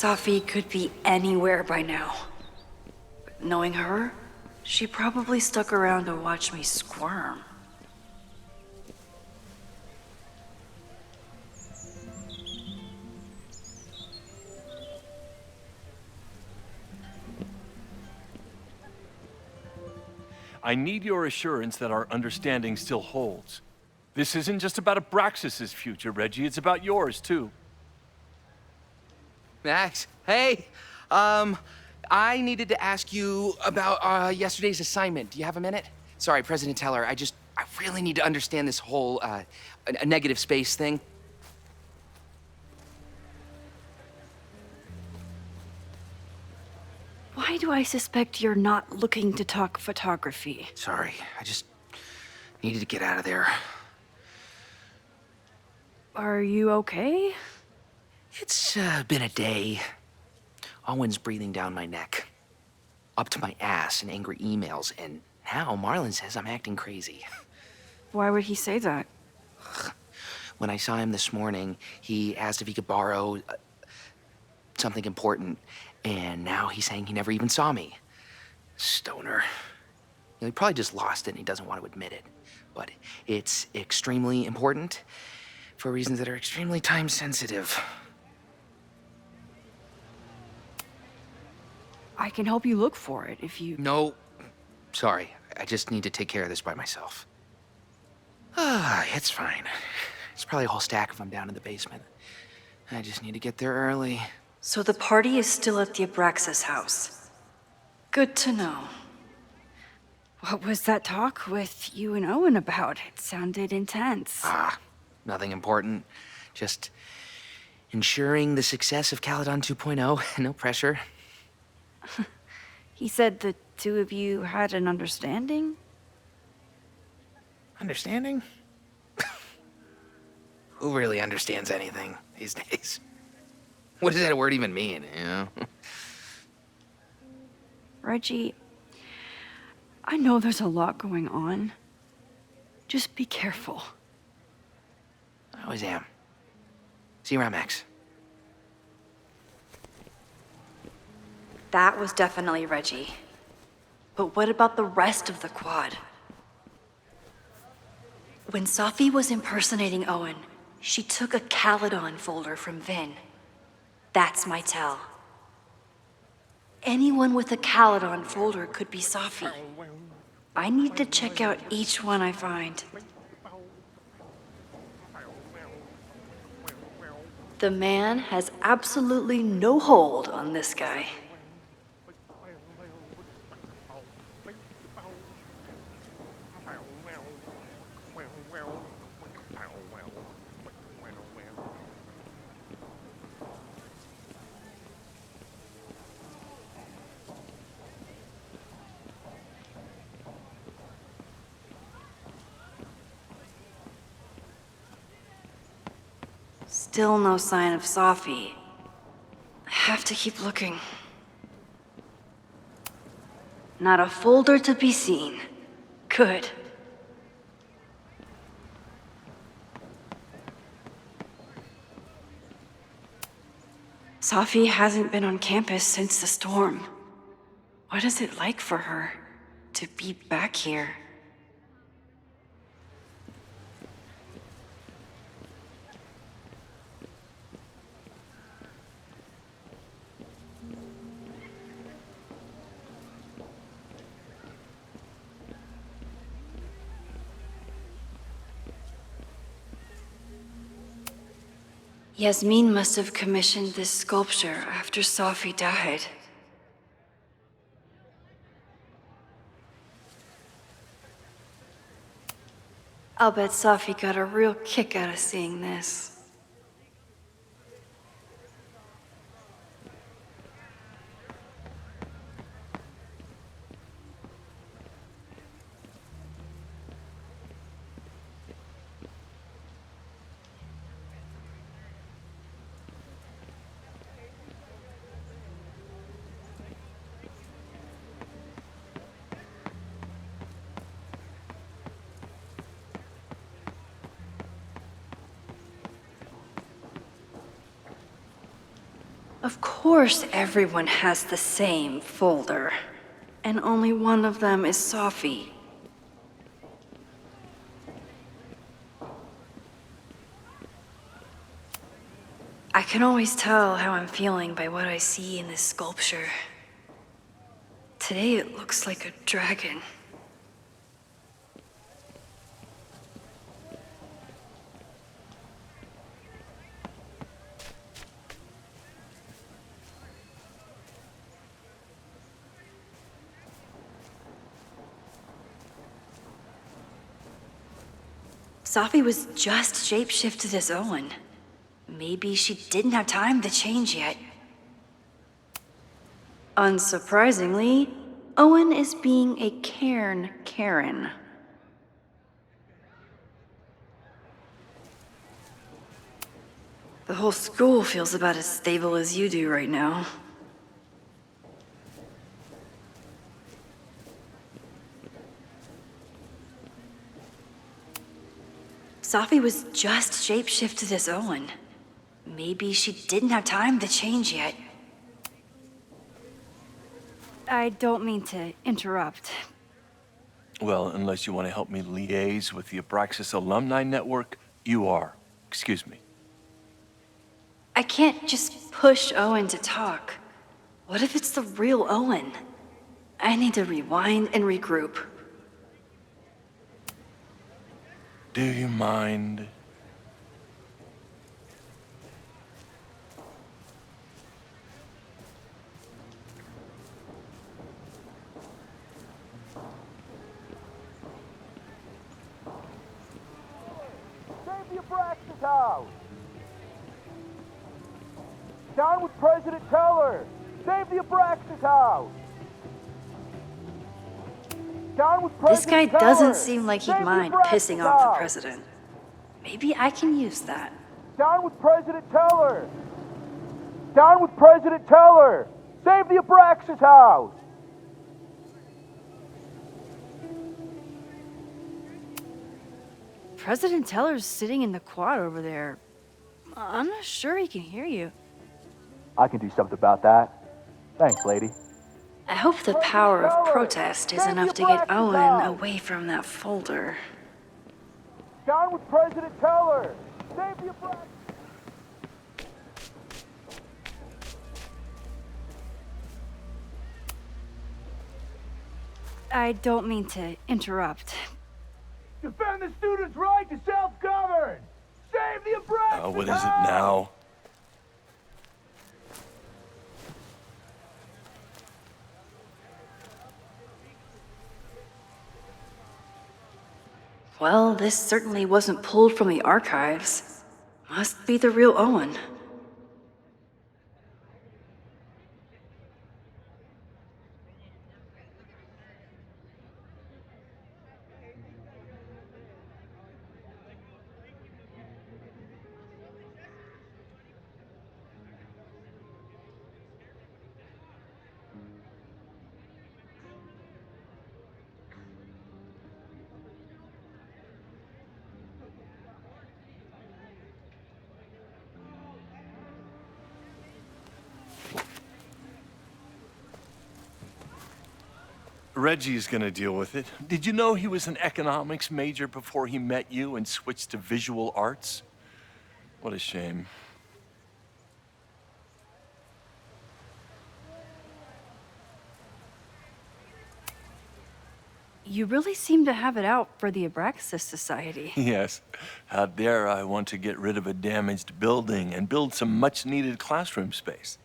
Safi could be anywhere by now. But knowing her, she probably stuck around to watch me squirm. I need your assurance that our understanding still holds. This isn't just about Abraxas's future, Reggie. It's about yours, too. Max, hey! I needed to ask you about yesterday's assignment. Do you have a minute? Sorry, President Teller, I really need to understand this whole, a negative space thing. Why do I suspect you're not looking to talk photography? Sorry, I just needed to get out of there. Are you okay? It's been a day. Owen's breathing down my neck, up to my ass in angry emails, and now Marlon says I'm acting crazy. Why would he say that? When I saw him this morning, he asked if he could borrow something important, and now he's saying he never even saw me. Stoner. You know, he probably just lost it and he doesn't want to admit it. But it's extremely important for reasons that are extremely time sensitive. I can help you look for it if you... No, sorry. I just need to take care of this by myself. It's fine. It's probably a whole stack if I'm down in the basement. I just need to get there early. So the party is still at the Abraxas house. Good to know. What was that talk with you and Owen about? It sounded intense. Nothing important. Just ensuring the success of Caledon 2.0. No pressure. He said the two of you had an understanding? Understanding? Who really understands anything these days? What does that word even mean, you know? Reggie, I know there's a lot going on. Just be careful. I always am. See you around, Max. That was definitely Reggie. But what about the rest of the quad? When Safi was impersonating Owen, she took a Caledon folder from Vin. That's my tell. Anyone with a Caledon folder could be Safi. I need to check out each one I find. The man has absolutely no hold on this guy. Still no sign of Safi. I have to keep looking. Not a folder to be seen. Good. Safi hasn't been on campus since the storm. What is it like for her to be back here? Yasmin must have commissioned this sculpture after Safi died. I'll bet Safi got a real kick out of seeing this. Of course everyone has the same folder. And only one of them is Sophie. I can always tell how I'm feeling by what I see in this sculpture. Today it looks like a dragon. Sophie was just shapeshifted as Owen. Maybe she didn't have time to change yet. Unsurprisingly, Owen is being a cairn Karen. The whole school feels about as stable as you do right now. Sophie was just shapeshifted as Owen. Maybe she didn't have time to change yet. I don't mean to interrupt. Well, unless you want to help me liaise with the Abraxas Alumni Network, you are. Excuse me. I can't just push Owen to talk. What if it's the real Owen? I need to rewind and regroup. Do you mind? Save the Abraxas house! Down with President Teller! Save the Abraxas house! Down with This guy President Teller! doesn't seem like he'd Save the mind Abraxas pissing off the house! president. Maybe I can use that. Down with President Teller! Down with President Teller! Save the Abraxas house! President Teller's sitting in the quad over there. I'm not sure he can hear you. I can do something about that. Thanks, lady. I hope the power of protest is enough to get Owen away from that folder. Down with President Teller! Save the Abraxas! I don't mean to interrupt. Defend the students' right to self-govern! Save the Abraxas What is it now? Well, this certainly wasn't pulled from the archives. Must be the real Owen. Reggie's gonna deal with it. Did you know he was an economics major before he met you and switched to visual arts? What a shame. You really seem to have it out for the Abraxas Society. Yes. How dare I want to get rid of a damaged building and build some much-needed classroom space.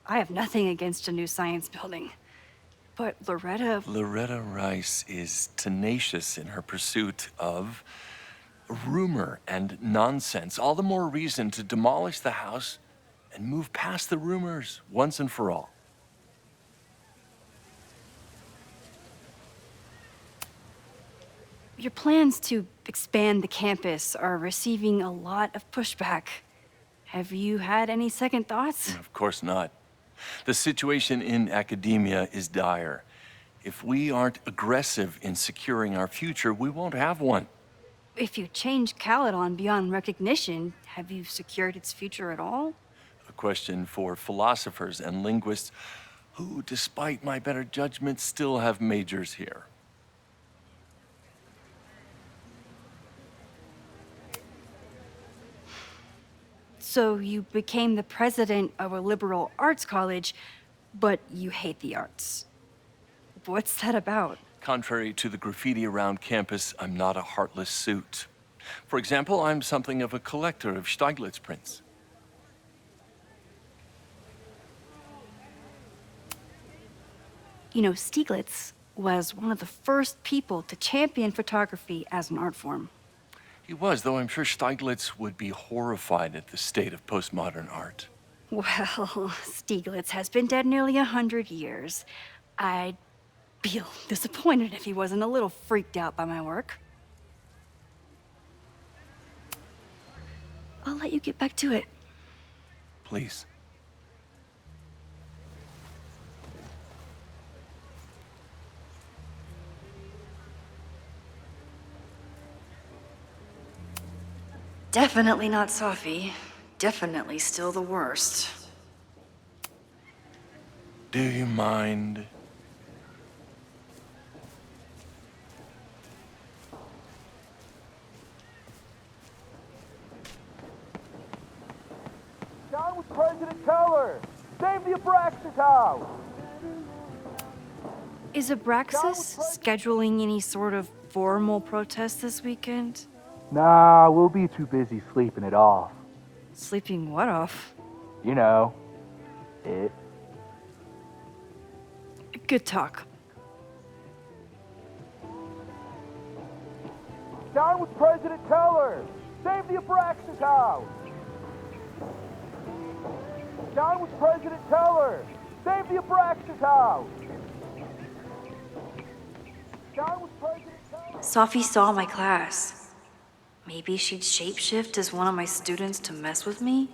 I have nothing against a new science building. But Loretta Rice is tenacious in her pursuit of rumor and nonsense. All the more reason to demolish the house and move past the rumors once and for all. Your plans to expand the campus are receiving a lot of pushback. Have you had any second thoughts? Of course not. The situation in academia is dire. If we aren't aggressive in securing our future, we won't have one. If you change Caledon beyond recognition, have you secured its future at all? question for philosophers and linguists who, despite my better judgment, still have majors here. So you became the president of a liberal arts college, but you hate the arts. What's that about? Contrary to the graffiti around campus, I'm not a heartless suit. For example, I'm something of a collector of Stieglitz prints. You know, Stieglitz was one of the first people to champion photography as an art form. He was, though I'm sure Stieglitz would be horrified at the state of postmodern art. Well, Stieglitz has been dead nearly 100 years. I'd feel disappointed if he wasn't a little freaked out by my work. I'll let you get back to it. Please. Definitely not Sophie. Definitely still the worst. Do you mind? Down with President Teller! Save the Abraxas house! Is Abraxas scheduling any sort of formal protest this weekend? Nah, we'll be too busy sleeping it off. Sleeping what off? You know, it. Good talk. Down with President Teller! Save the Abraxas house! Down with President Teller! Save the Abraxas house! Down with President Teller! Sophie saw my class. Maybe she'd shapeshift as one of my students to mess with me?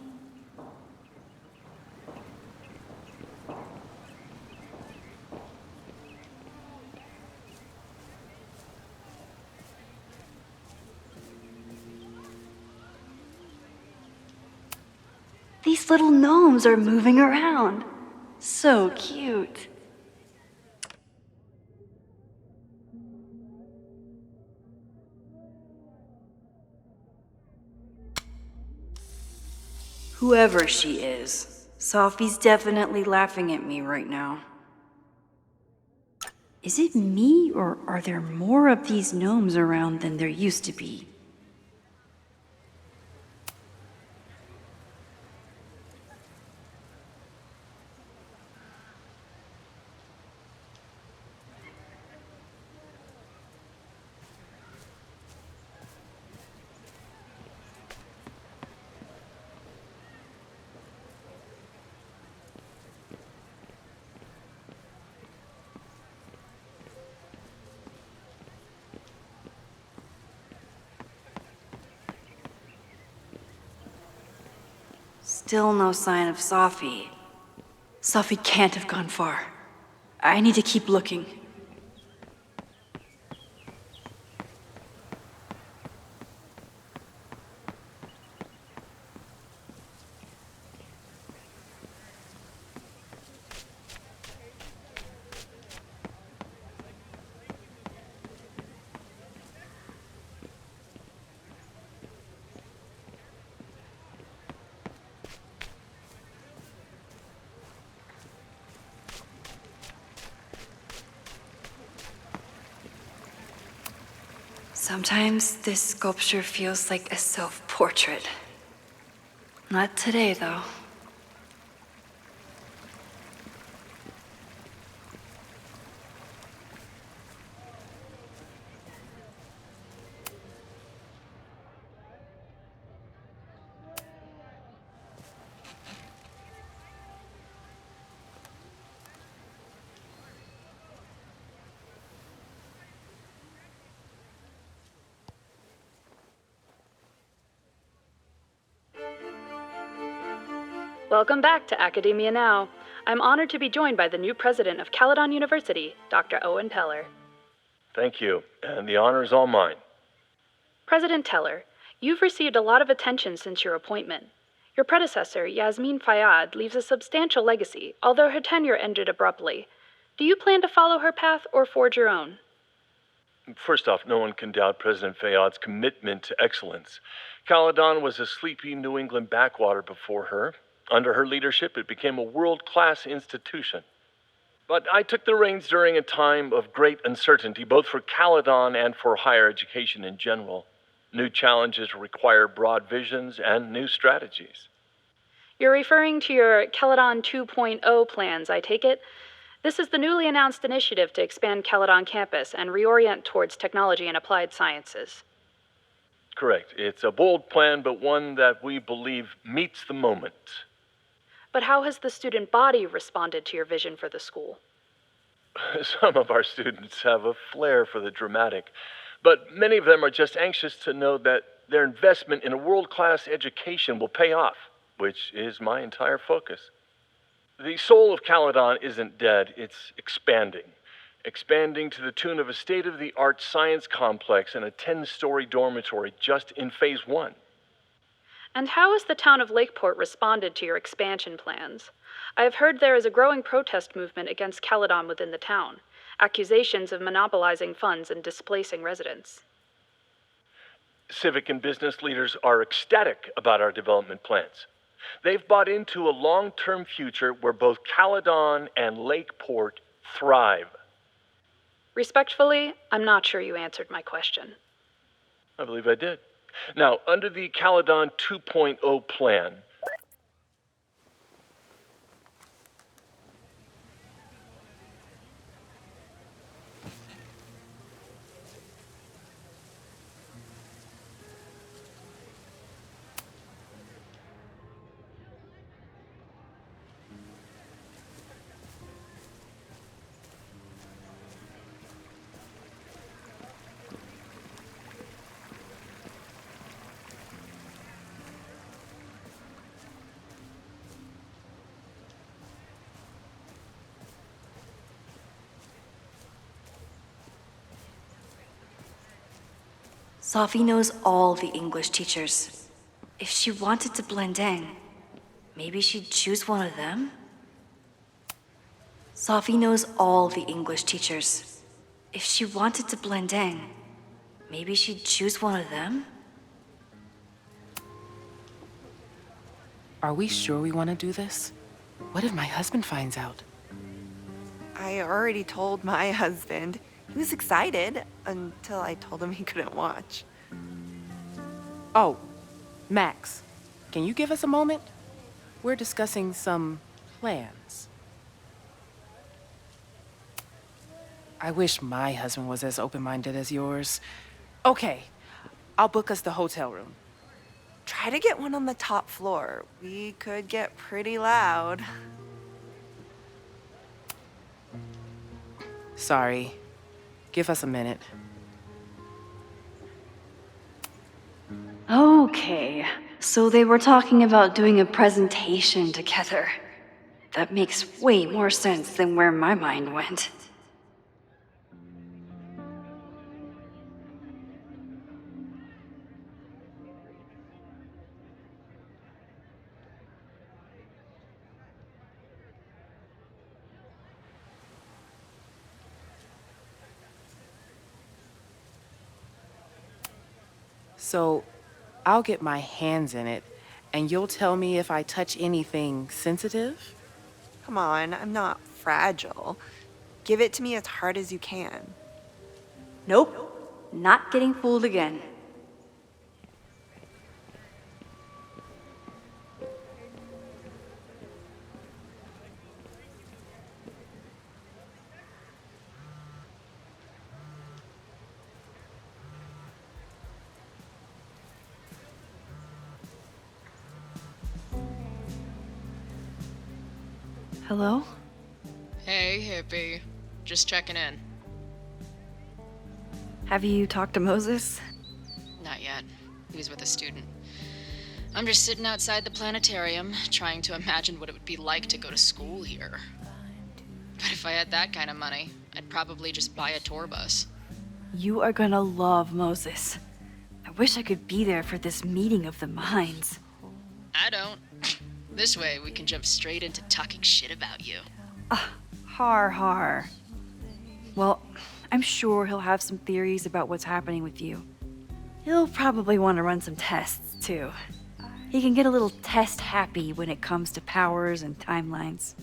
These little gnomes are moving around. So cute. Whoever she is, Sophie's definitely laughing at me right now. Is it me, or are there more of these gnomes around than there used to be? Still no sign of Sophie. Sophie can't have gone far. I need to keep looking. Sometimes this sculpture feels like a self-portrait. Not today, though. Welcome back to Academia Now. I'm honored to be joined by the new president of Caledon University, Dr. Owen Teller. Thank you, and the honor is all mine. President Teller, you've received a lot of attention since your appointment. Your predecessor, Yasmin Fayyad, leaves a substantial legacy, although her tenure ended abruptly. Do you plan to follow her path or forge your own? First off, no one can doubt President Fayyad's commitment to excellence. Caledon was a sleepy New England backwater before her. Under her leadership, it became a world-class institution. But I took the reins during a time of great uncertainty, both for Caledon and for higher education in general. New challenges require broad visions and new strategies. You're referring to your Caledon 2.0 plans, I take it? This is the newly announced initiative to expand Caledon campus and reorient towards technology and applied sciences. Correct. It's a bold plan, but one that we believe meets the moment. But how has the student body responded to your vision for the school? Some of our students have a flair for the dramatic, but many of them are just anxious to know that their investment in a world-class education will pay off, which is my entire focus. The soul of Caledon isn't dead, it's expanding. Expanding to the tune of a state-of-the-art science complex and a 10-story dormitory just in phase 1. And how has the town of Lakeport responded to your expansion plans? I have heard there is a growing protest movement against Caledon within the town, accusations of monopolizing funds and displacing residents. Civic and business leaders are ecstatic about our development plans. They've bought into a long-term future where both Caledon and Lakeport thrive. Respectfully, I'm not sure you answered my question. I believe I did. Now, under the Caledon 2.0 plan, Sophie knows all the English teachers. If she wanted to blend in, maybe she'd choose one of them? Sophie knows all the English teachers. If she wanted to blend in, maybe she'd choose one of them? Are we sure we want to do this? What if my husband finds out? I already told my husband. He was excited until I told him he couldn't watch. Oh, Max, can you give us a moment? We're discussing some plans. I wish my husband was as open-minded as yours. Okay, I'll book us the hotel room. Try to get one on the top floor. We could get pretty loud. Sorry. Give us a minute. Okay, so they were talking about doing a presentation together. That makes way more sense than where my mind went. So, I'll get my hands in it, and you'll tell me if I touch anything sensitive? Come on, I'm not fragile. Give it to me as hard as you can. Nope, not getting fooled again. Hello? Hey, hippie. Just checking in. Have you talked to Moses? Not yet. He was with a student. I'm just sitting outside the planetarium, trying to imagine what it would be like to go to school here. But if I had that kind of money, I'd probably just buy a tour bus. You are gonna love Moses. I wish I could be there for this meeting of the minds. I don't. This way, we can jump straight into talking shit about you. Har. Well, I'm sure he'll have some theories about what's happening with you. He'll probably want to run some tests, too. He can get a little test happy when it comes to powers and timelines.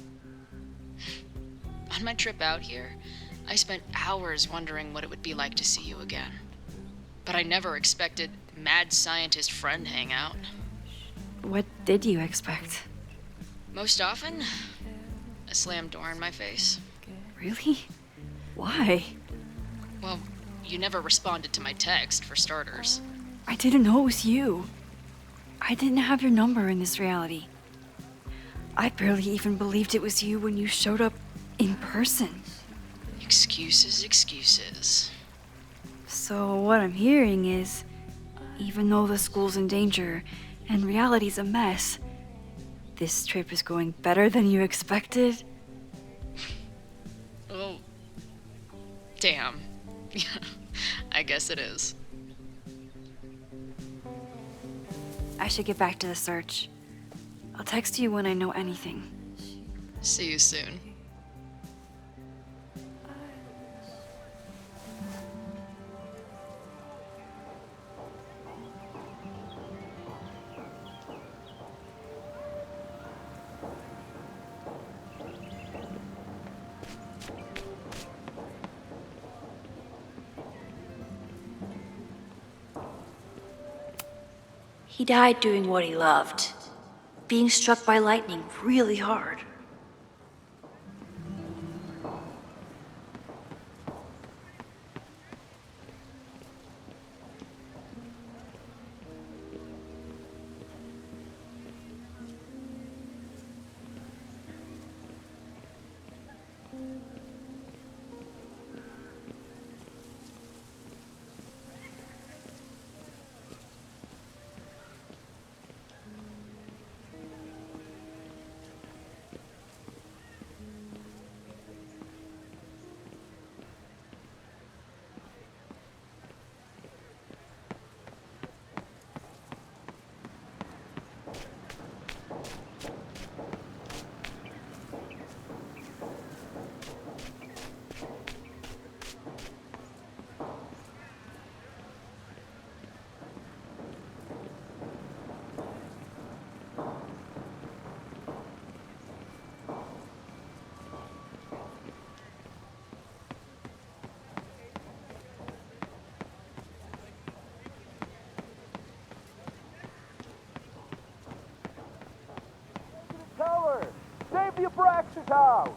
On my trip out here, I spent hours wondering what it would be like to see you again. But I never expected mad scientist friend hangout. What did you expect? Most often, a slammed door in my face. Really? Why? Well, you never responded to my text, for starters. I didn't know it was you. I didn't have your number in this reality. I barely even believed it was you when you showed up in person. Excuses. So what I'm hearing is, even though the school's in danger and reality's a mess, this trip is going better than you expected? Oh, damn. I guess it is. I should get back to the search. I'll text you when I know anything. See you soon. He died doing what he loved, being struck by lightning really hard. Teller! Save the Abraxas house!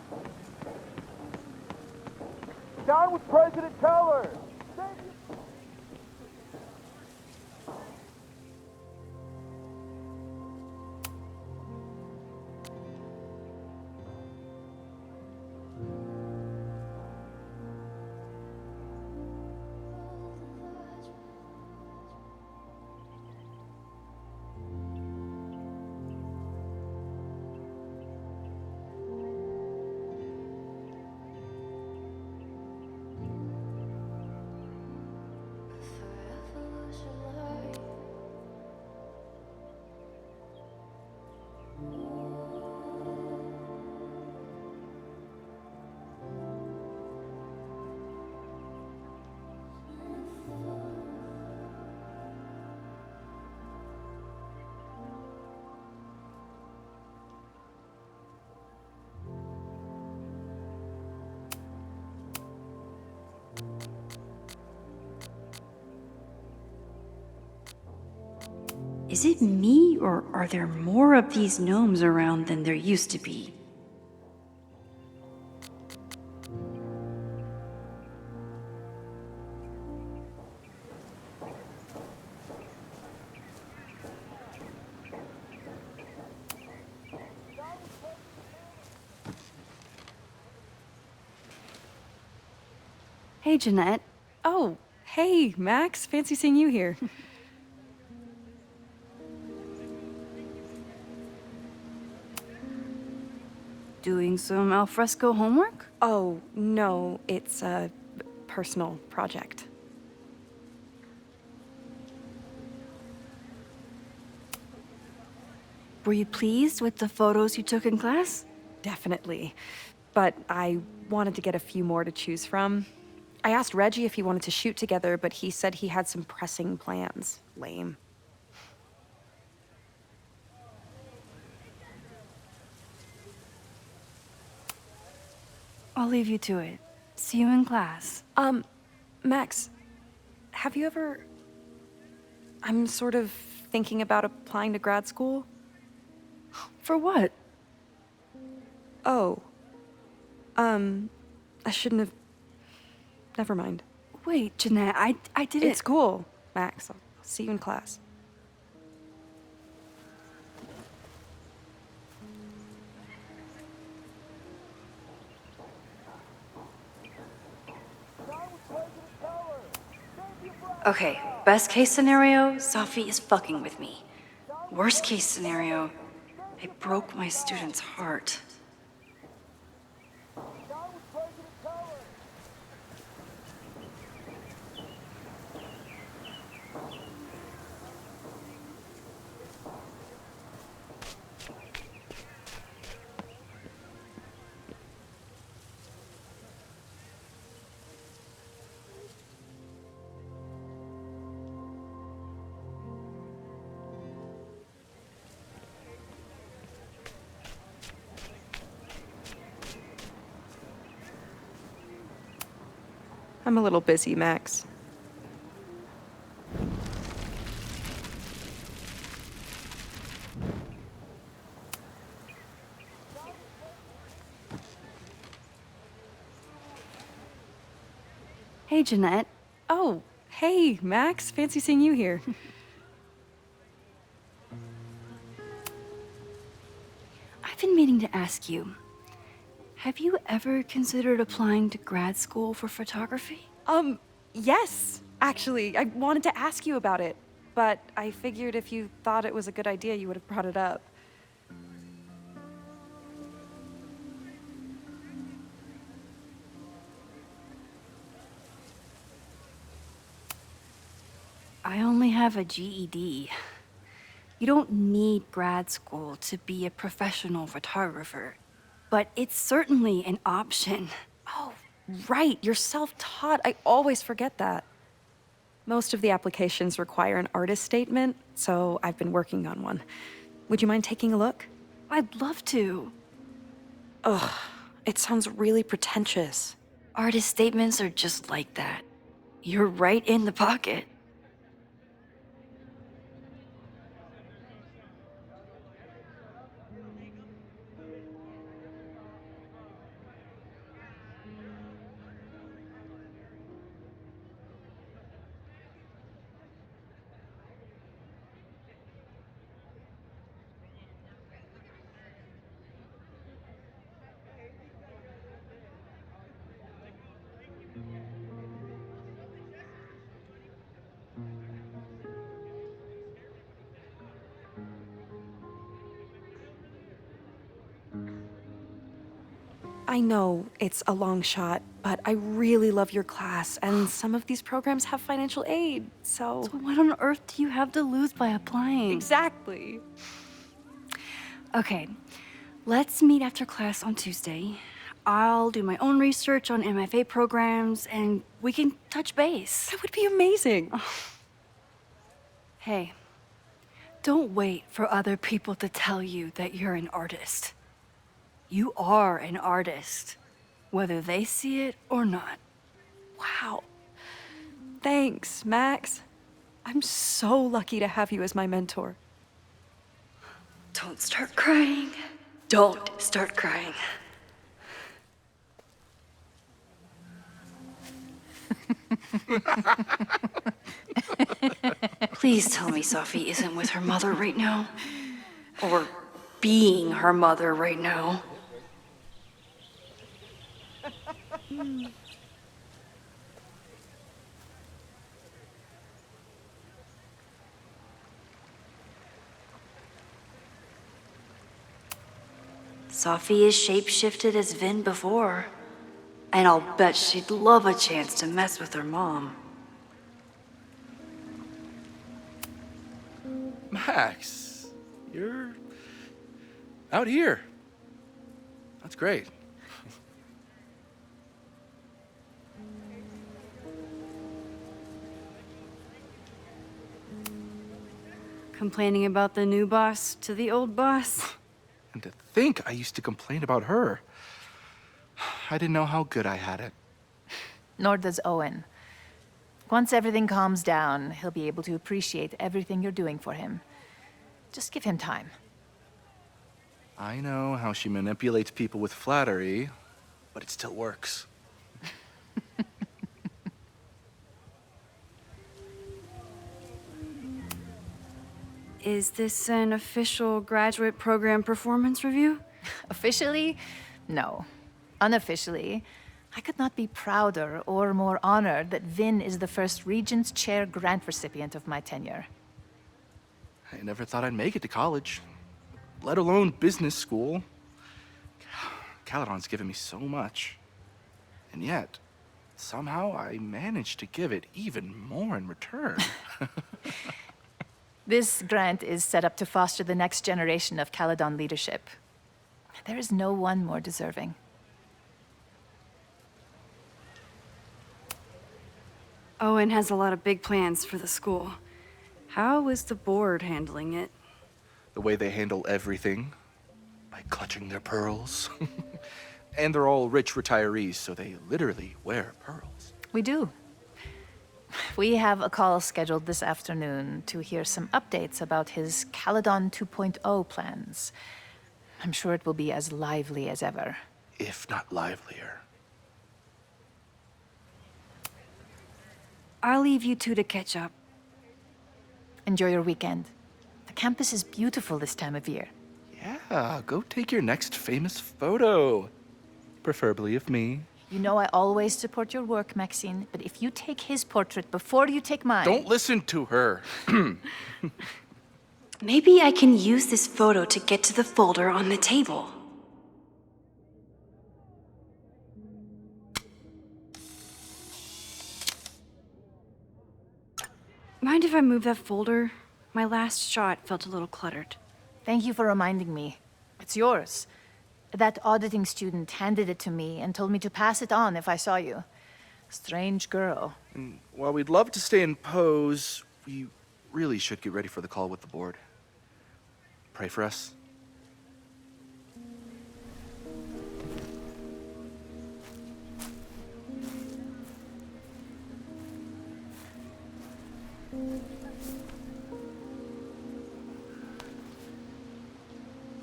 Down with President Teller! Save the... Is it me, or are there more of these gnomes around than there used to be? Hey, Jeanette. Oh, hey, Max. Fancy seeing you here. Doing some alfresco homework? Oh, no, it's a personal project. Were you pleased with the photos you took in class? Definitely. But I wanted to get a few more to choose from. I asked Reggie if he wanted to shoot together, but he said he had some pressing plans. Lame. I'll leave you to it. See you in class. Max, have you ever... I'm sort of thinking about applying to grad school. For what? Oh. I shouldn't have... Never mind. Wait, Jeanette, I didn't... It's cool, Max. I'll see you in class. Okay, best case scenario, Sophie is fucking with me. Worst case scenario, I broke my student's heart. I'm a little busy, Max. Hey, Jeanette. Oh, hey, Max. Fancy seeing you here. I've been meaning to ask you, have you ever considered applying to grad school for photography? Yes. Actually, I wanted to ask you about it, but I figured if you thought it was a good idea, you would have brought it up. I only have a GED. You don't need grad school to be a professional photographer, but it's certainly an option. Oh, right. You're self-taught. I always forget that. Most of the applications require an artist statement, so I've been working on one. Would you mind taking a look? I'd love to. Ugh, it sounds really pretentious. Artist statements are just like that. You're right in the pocket. I know it's a long shot, but I really love your class, and some of these programs have financial aid, so... So what on earth do you have to lose by applying? Exactly. Okay, let's meet after class on Tuesday. I'll do my own research on MFA programs, and we can touch base. That would be amazing. Hey, don't wait for other people to tell you that you're an artist. You are an artist, whether they see it or not. Wow. Thanks, Max. I'm so lucky to have you as my mentor. Don't start crying. Don't start crying. Please tell me Sophie isn't with her mother right now. Or being her mother right now. Sophie is shapeshifted as Vin before. And I'll bet she'd love a chance to mess with her mom. Max, you're Out here. That's great. Complaining about the new boss to the old boss? And to think I used to complain about her. I didn't know how good I had it. Nor does Owen. Once everything calms down, he'll be able to appreciate everything you're doing for him. Just give him time. I know how she manipulates people with flattery, but it still works. Is this an official graduate program performance review? Officially? No. Unofficially, I could not be prouder or more honored that Vin is the first Regents Chair grant recipient of my tenure. I never thought I'd make it to college, let alone business school. Caledon's given me so much. And yet, somehow I managed to give it even more in return. This grant is set up to foster the next generation of Caledon leadership. There is no one more deserving. Owen has a lot of big plans for the school. How is the board handling it? The way they handle everything, by clutching their pearls. And they're all rich retirees, so they literally wear pearls. We do. We have a call scheduled this afternoon to hear some updates about his Caledon 2.0 plans. I'm sure it will be as lively as ever. If not livelier. I'll leave you two to catch up. Enjoy your weekend. The campus is beautiful this time of year. Yeah, go take your next famous photo. Preferably of me. You know I always support your work, Maxine, but if you take his portrait before you take mine... Don't listen to her. Maybe I can use this photo to get to the folder on the table. Mind if I move that folder? My last shot felt a little cluttered. Thank you for reminding me. It's yours. That auditing student handed it to me and told me to pass it on if I saw you. Strange girl. And while we'd love to stay in pose, we really should get ready for the call with the board. Pray for us.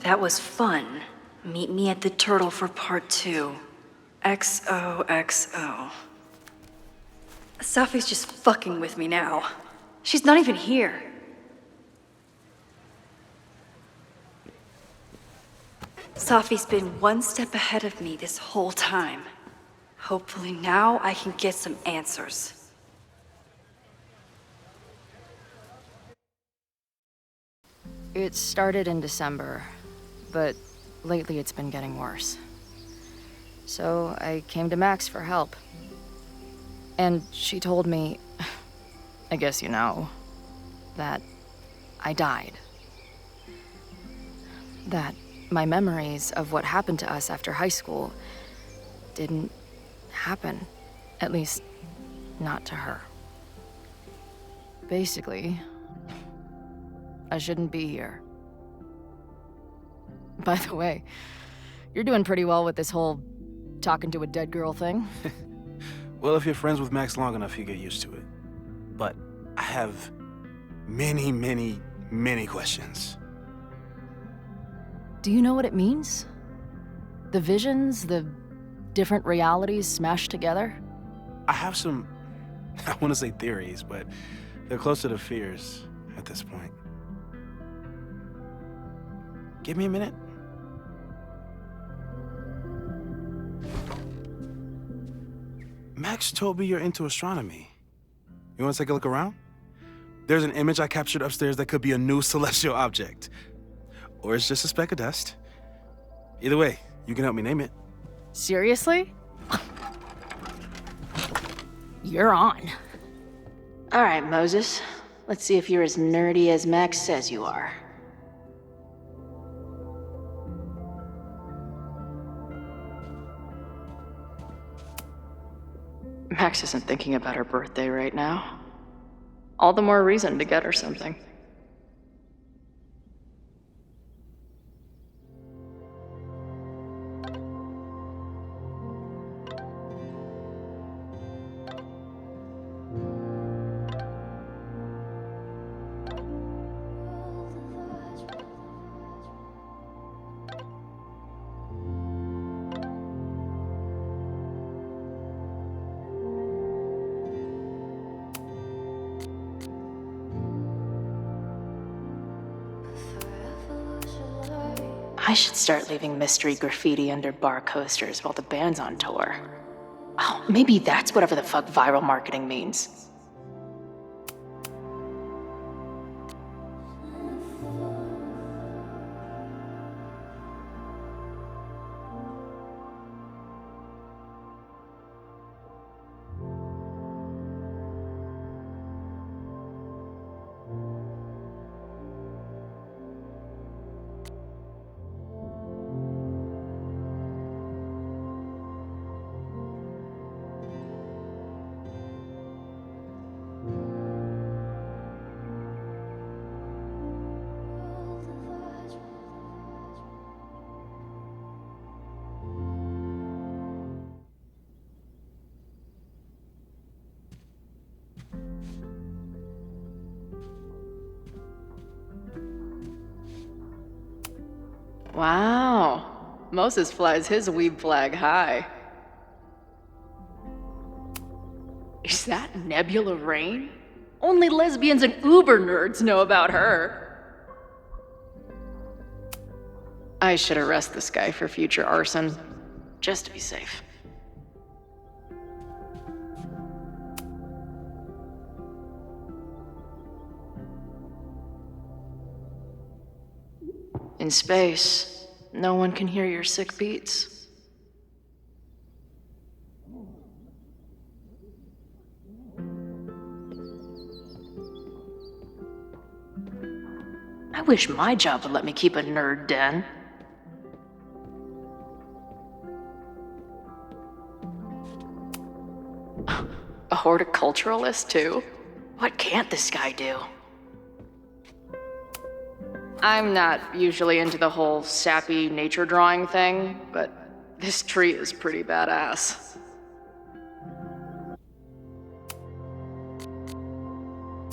That was fun. Meet me at the Turtle for part 2. XOXO. Safi's just fucking with me now. She's not even here. Safi's been one step ahead of me this whole time. Hopefully now I can get some answers. It started in December, but lately it's been getting worse. So I came to Max for help. And she told me, I guess you know, that I died. That my memories of what happened to us after high school didn't happen. At least, not to her. Basically, I shouldn't be here. By the way, you're doing pretty well with this whole talking to a dead girl thing. Well, if you're friends with Max long enough, you get used to it. But I have many, many, many questions. Do you know what it means? The visions, the different realities smashed together? I have some, I want to say theories, but they're closer to fears at this point. Give me a minute. Max told me you're into astronomy. You want to take a look around? There's an image I captured upstairs that could be a new celestial object. Or it's just a speck of dust. Either way, you can help me name it. Seriously? You're on. All right, Moses. Let's see if you're as nerdy as Max says you are. Max isn't thinking about her birthday right now. All the more reason to get her something. I should start leaving mystery graffiti under bar coasters while the band's on tour. Oh, maybe that's whatever the fuck viral marketing means. Wow. Moses flies his weeb flag high. Is that Nebula Rain? Only lesbians and uber nerds know about her. I should arrest this guy for future arson, just to be safe. In space, no one can hear your sick beats. I wish my job would let me keep a nerd den. A horticulturalist, too? What can't this guy do? I'm not usually into the whole sappy nature drawing thing, but this tree is pretty badass.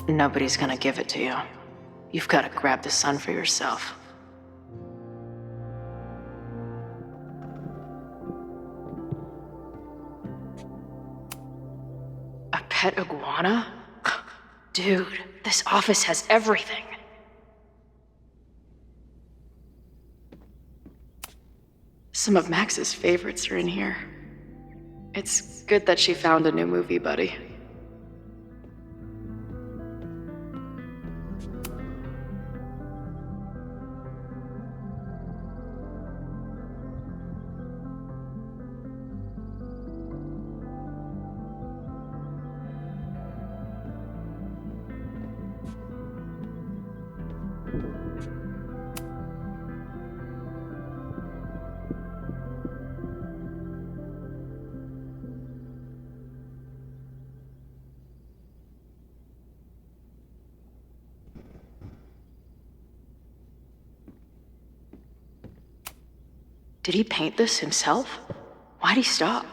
Nobody's gonna give it to you. You've gotta grab the sun for yourself. A pet iguana? Dude, this office has everything. Some of Max's favorites are in here. It's good that she found a new movie buddy. Did he paint this himself? Why'd he stop?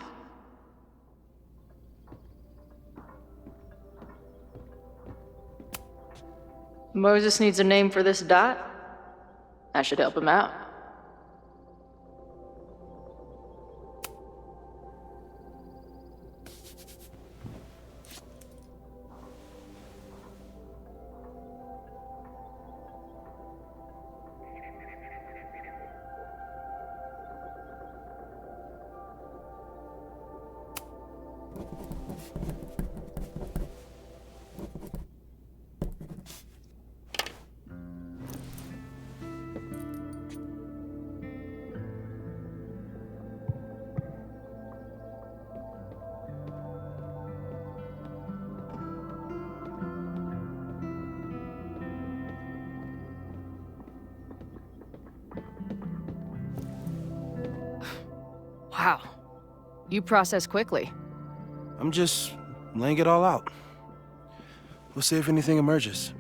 Moses needs a name for this dot. I should help him out. Wow. You process quickly. I'm just laying it all out. We'll see if anything emerges.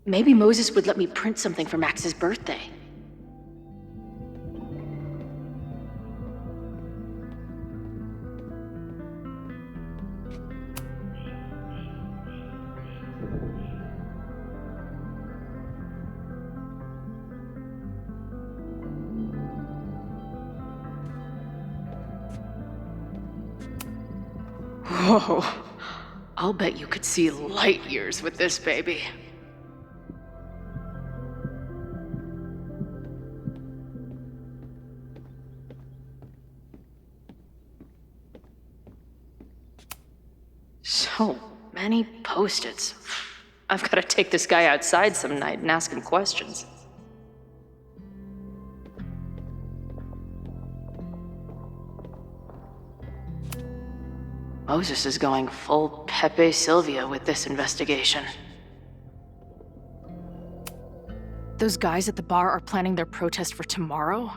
Maybe Moses would let me print something for Max's birthday. Whoa. I'll bet you could see light years with this baby. So many Post-its. I've got to take this guy outside some night and ask him questions. Moses is going full Pepe Silvia with this investigation. Those guys at the bar are planning their protest for tomorrow?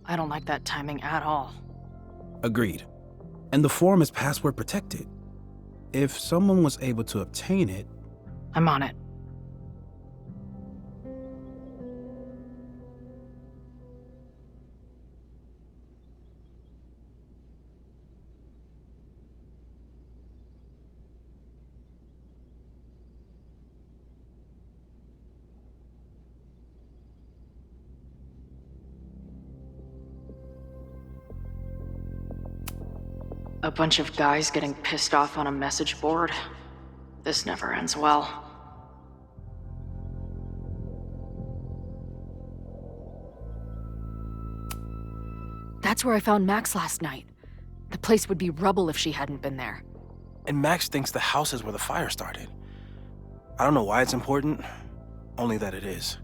I don't like that timing at all. Agreed. And the form is password protected. If someone was able to obtain it... I'm on it. A bunch of guys getting pissed off on a message board. This never ends well. That's where I found Max last night. The place would be rubble if she hadn't been there. And Max thinks the house is where the fire started. I don't know why it's important, only that it is.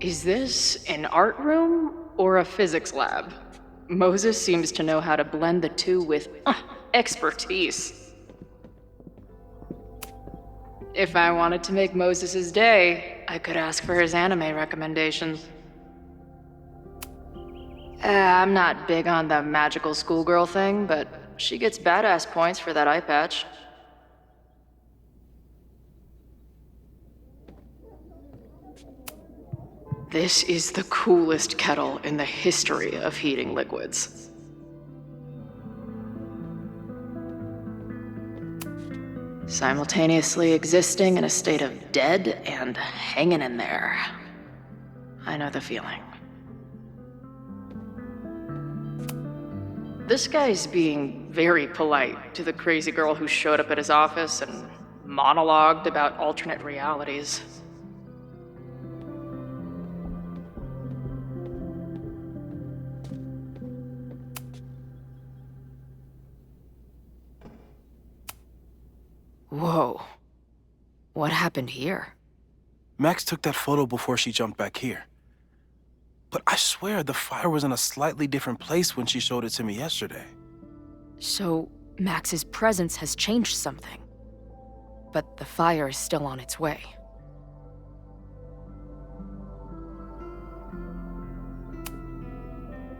Is this an art room or a physics lab? Moses seems to know how to blend the two with expertise. If I wanted to make Moses's day, I could ask for his anime recommendations. I'm not big on the magical schoolgirl thing, but she gets badass points for that eye patch. This is the coolest kettle in the history of heating liquids. Simultaneously existing in a state of dead and hanging in there. I know the feeling. This guy's being very polite to the crazy girl who showed up at his office and monologued about alternate realities. Whoa. What happened here? Max took that photo before she jumped back here. But I swear the fire was in a slightly different place when she showed it to me yesterday. So, Max's presence has changed something. But the fire is still on its way.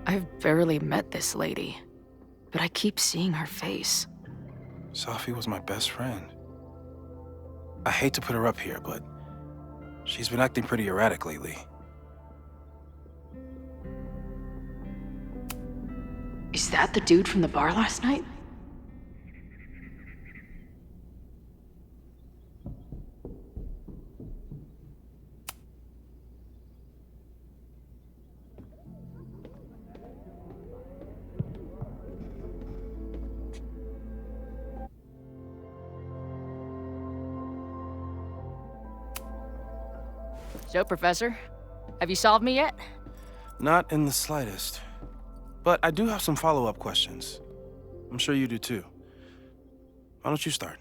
I've barely met this lady, but I keep seeing her face. Safi was my best friend. I hate to put her up here, but she's been acting pretty erratic lately. Is that the dude from the bar last night? So, Professor, have you solved me yet? Not in the slightest. But I do have some follow-up questions. I'm sure you do too. Why don't you start?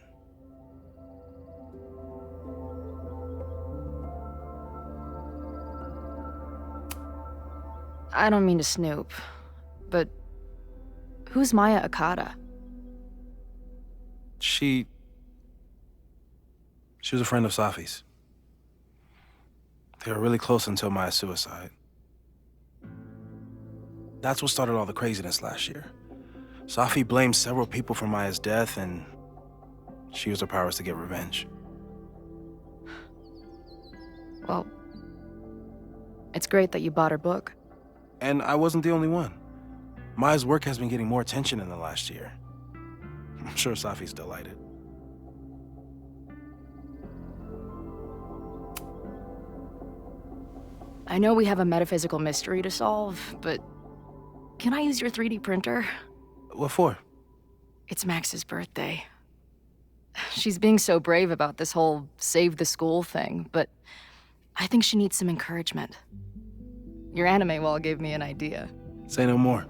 I don't mean to snoop, but who's Maya Akata? She was a friend of Safi's. They were really close until Maya's suicide. That's what started all the craziness last year. Safi blamed several people for Maya's death, and she used her powers to get revenge. Well, it's great that you bought her book. And I wasn't the only one. Maya's work has been getting more attention in the last year. I'm sure Safi's delighted. I know we have a metaphysical mystery to solve, but can I use your 3D printer? What for? It's Max's birthday. She's being so brave about this whole save the school thing, but I think she needs some encouragement. Your anime wall gave me an idea. Say no more.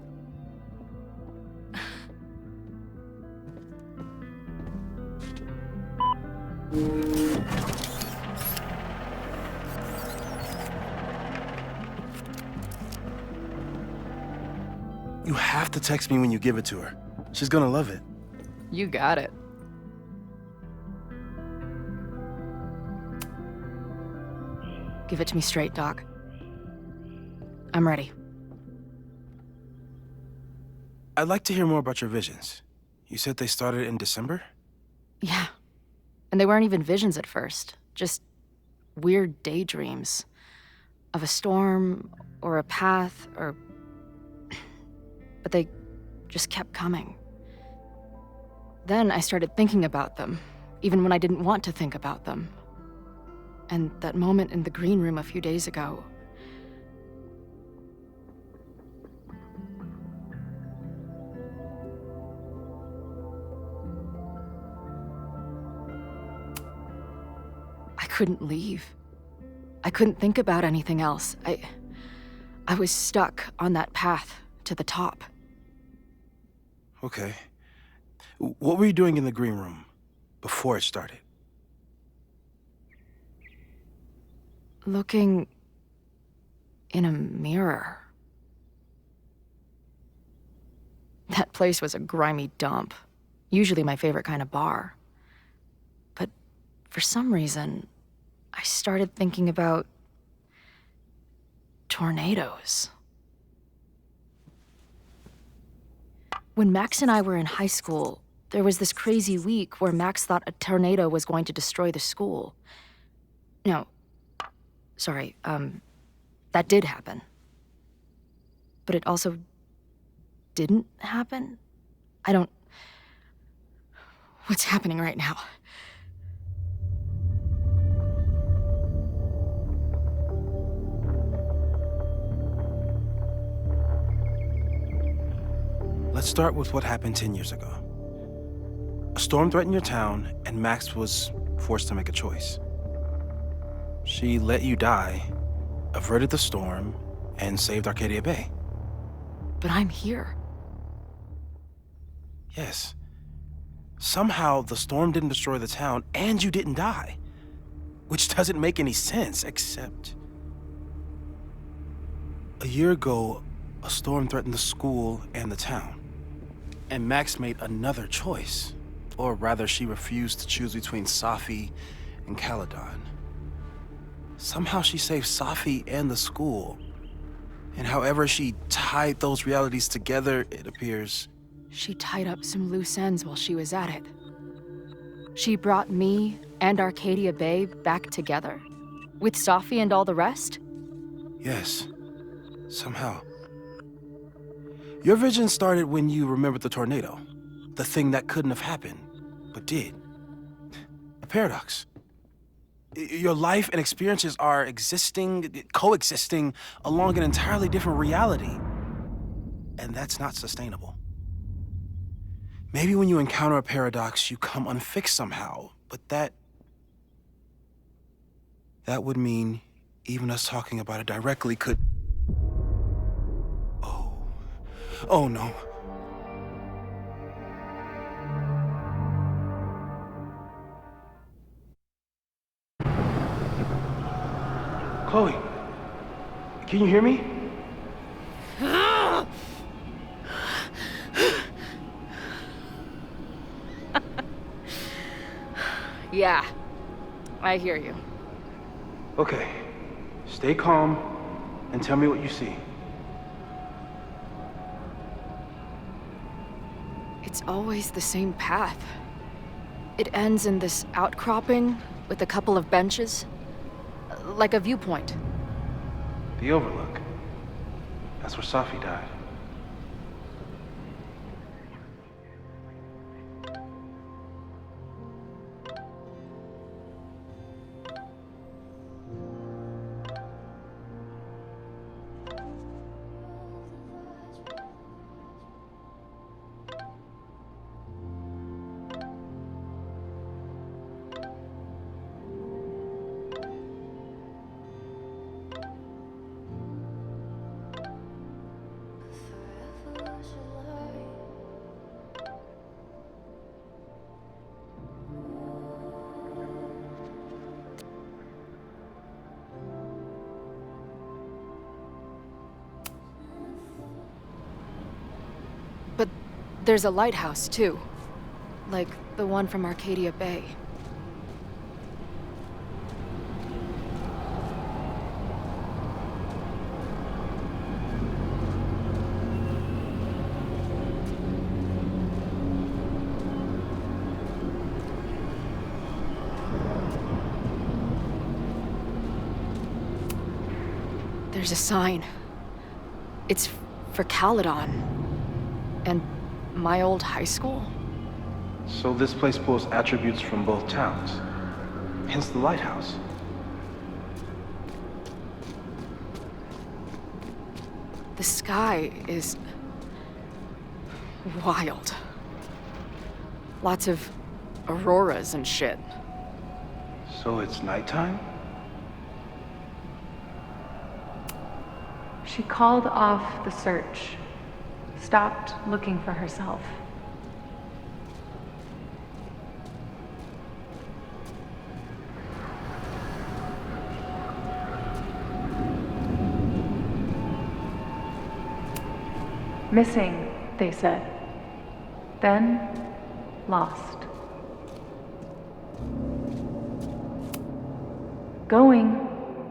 You have to text me when you give it to her. She's gonna love it. You got it. Give it to me straight, Doc. I'm ready. I'd like to hear more about your visions. You said they started in December? Yeah. And they weren't even visions at first. Just weird daydreams. Of a storm, or a path, or... But they just kept coming. Then I started thinking about them, even when I didn't want to think about them. And that moment in the green room a few days ago... I couldn't leave. I couldn't think about anything else. I was stuck on that path to the top. Okay. What were you doing in the green room before it started? Looking in a mirror. That place was a grimy dump. Usually my favorite kind of bar. But for some reason, I started thinking about tornadoes. When Max and I were in high school, there was this crazy week where Max thought a tornado was going to destroy the school. No, sorry, that did happen. But it also didn't happen? What's happening right now? Let's start with what happened 10 years ago. A storm threatened your town, and Max was forced to make a choice. She let you die, averted the storm, and saved Arcadia Bay. But I'm here. Yes. Somehow, the storm didn't destroy the town, and you didn't die. Which doesn't make any sense, except... A year ago, a storm threatened the school and the town. And Max made another choice. Or rather, she refused to choose between Safi and Caledon. Somehow she saved Safi and the school. And however she tied those realities together, it appears... She tied up some loose ends while she was at it. She brought me and Arcadia Bay back together. With Safi and all the rest? Yes. Somehow. Your vision started when you remembered the tornado. The thing that couldn't have happened, but did. A paradox. Your life and experiences are coexisting along an entirely different reality. And that's not sustainable. Maybe when you encounter a paradox, you come unfixed somehow, but that would mean Even us talking about it directly could... Oh no. Chloe, can you hear me? Yeah, I hear you. Okay, stay calm and tell me what you see. It's always the same path. It ends in this outcropping with a couple of benches, like a viewpoint. The overlook. That's where Safi died. But there's a lighthouse, too. Like the one from Arcadia Bay. There's a sign. It's for Caledon. And my old high school? So this place pulls attributes from both towns. Hence the lighthouse. The sky is... wild. Lots of auroras and shit. So it's nighttime? She called off the search. Stopped looking for herself. Missing, they said. Then, lost. Going,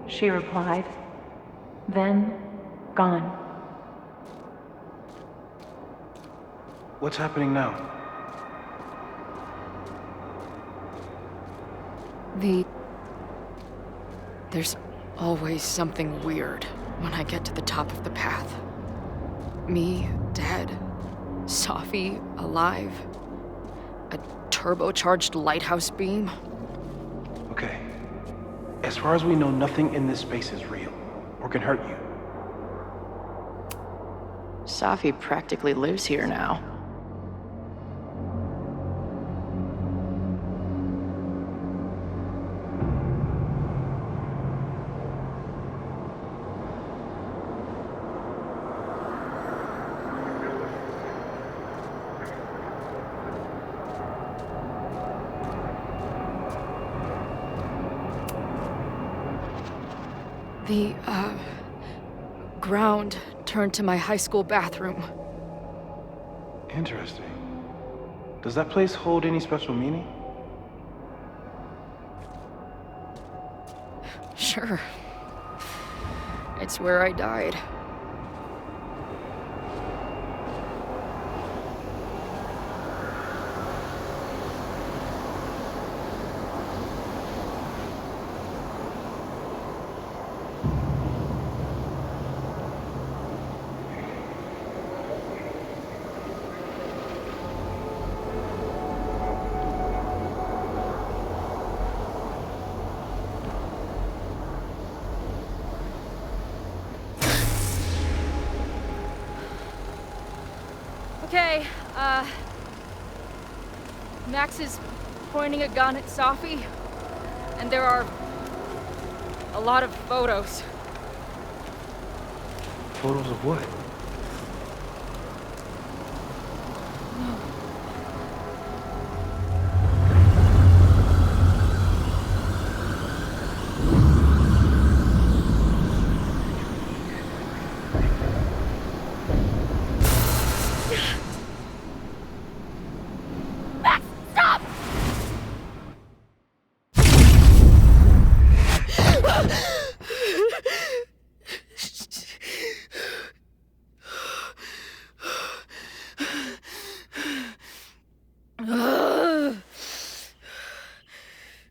she replied. Then, gone. What's happening now? There's always something weird when I get to the top of the path. Me, dead. Safi, alive. A turbocharged lighthouse beam. Okay. As far as we know, nothing in this space is real or can hurt you. Safi practically lives here now. The, ground turned to my high school bathroom. Interesting. Does that place hold any special meaning? Sure. It's where I died. Okay, Max is pointing a gun at Safi, and there are A lot of photos. Photos of what?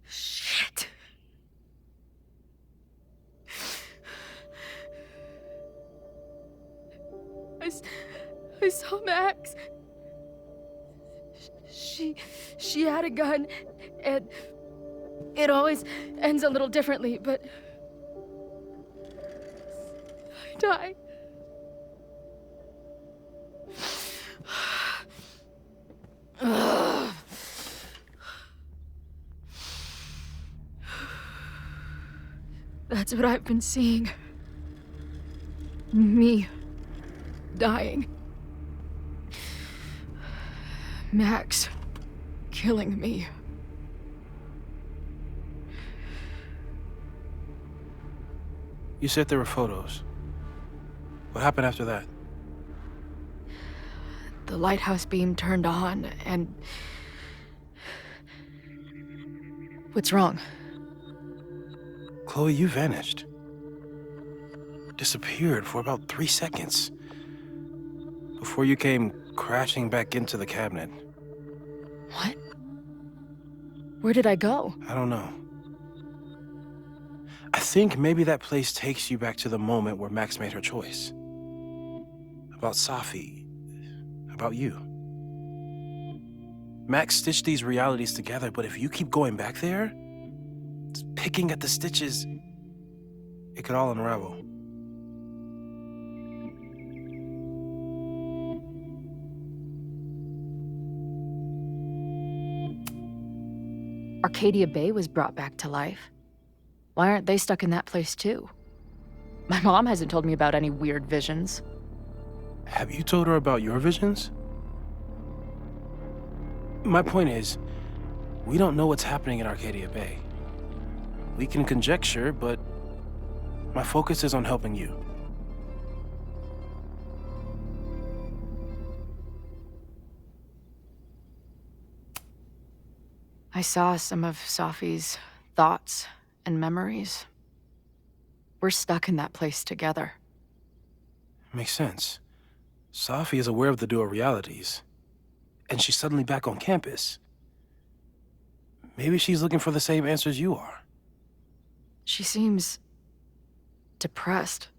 Shit. I saw Max. She had a gun, and it always ends a little differently, but I die. That's what I've been seeing. Me dying. Max killing me. You said there were photos. What happened after that? The lighthouse beam turned on, and... What's wrong? Chloe, you vanished. Disappeared for about 3 seconds. Before you came crashing back into the cabinet. What? Where did I go? I don't know. I think maybe that place takes you back to the moment where Max made her choice. About Safi. About you. Max stitched these realities together, but if you keep going back there, picking at the stitches, it could all unravel. Arcadia Bay was brought back to life. Why aren't they stuck in that place too? My mom hasn't told me about any weird visions. Have you told her about your visions? My point is, we don't know what's happening in Arcadia Bay. We can conjecture, but my focus is on helping you. I saw some of Safi's thoughts and memories. We're stuck in that place together. Makes sense. Safi is aware of the dual realities, and she's suddenly back on campus. Maybe she's looking for the same answers you are. She seems... depressed.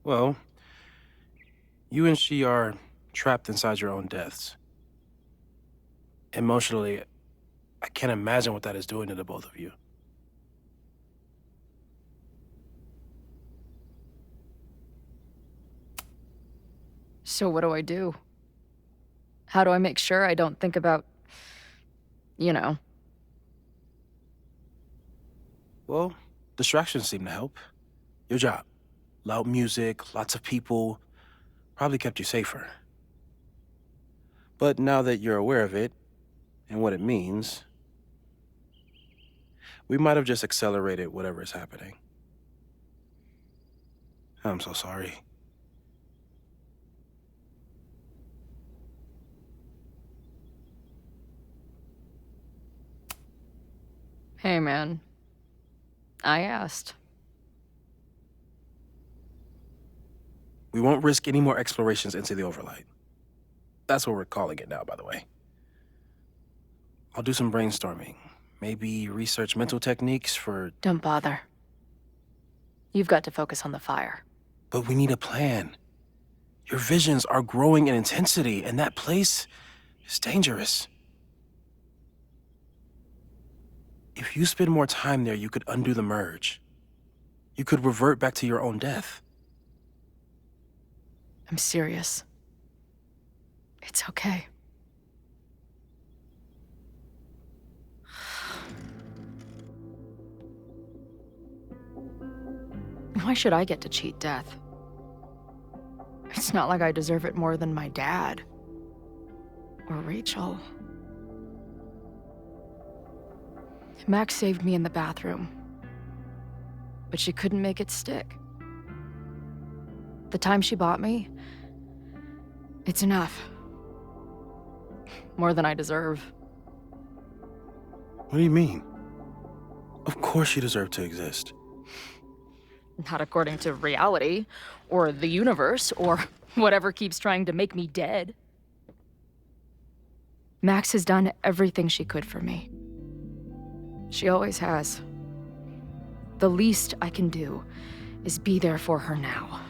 Well, you and she are trapped inside your own deaths. Emotionally, I can't imagine what that is doing to the both of you. So what do I do? How do I make sure I don't think about... you know? Well, distractions seem to help. Your job. Loud music, lots of people, probably kept you safer. But now that you're aware of it, and what it means, we might have just accelerated whatever is happening. I'm so sorry. Hey, man. I asked. We won't risk any more explorations into the overlight. That's what we're calling it now, by the way. I'll do some brainstorming. Maybe research mental techniques for... Don't bother. You've got to focus on the fire. But we need a plan. Your visions are growing in intensity, and that place is dangerous. If you spend more time there, you could undo the merge. You could revert back to your own death. I'm serious. It's okay. Why should I get to cheat death? It's not like I deserve it more than my dad. Or Rachel. Max saved me in the bathroom. But she couldn't make it stick. The time she bought me, it's enough. More than I deserve. What do you mean? Of course you deserve to exist. Not according to reality, or the universe, or whatever keeps trying to make me dead. Max has done everything she could for me. She always has. The least I can do is be there for her now.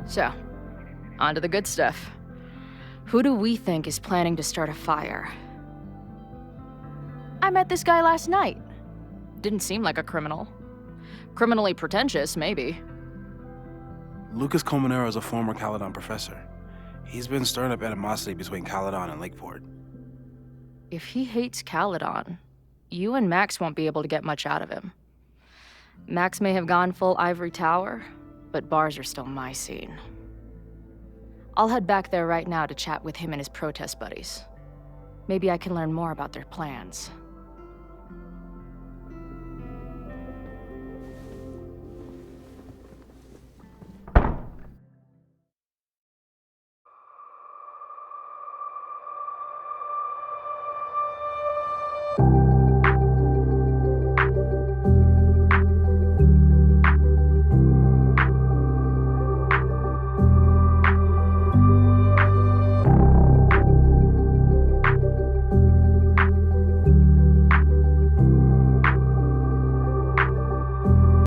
So, on to the good stuff. Who do we think is planning to start a fire? I met this guy last night. Didn't seem like a criminal. Criminally pretentious, maybe. Lucas Colmenero is a former Caledon professor. He's been stirring up animosity between Caledon and Lakeport. If he hates Caledon, you and Max won't be able to get much out of him. Max may have gone full ivory tower, but bars are still my scene. I'll head back there right now to chat with him and his protest buddies. Maybe I can learn more about their plans.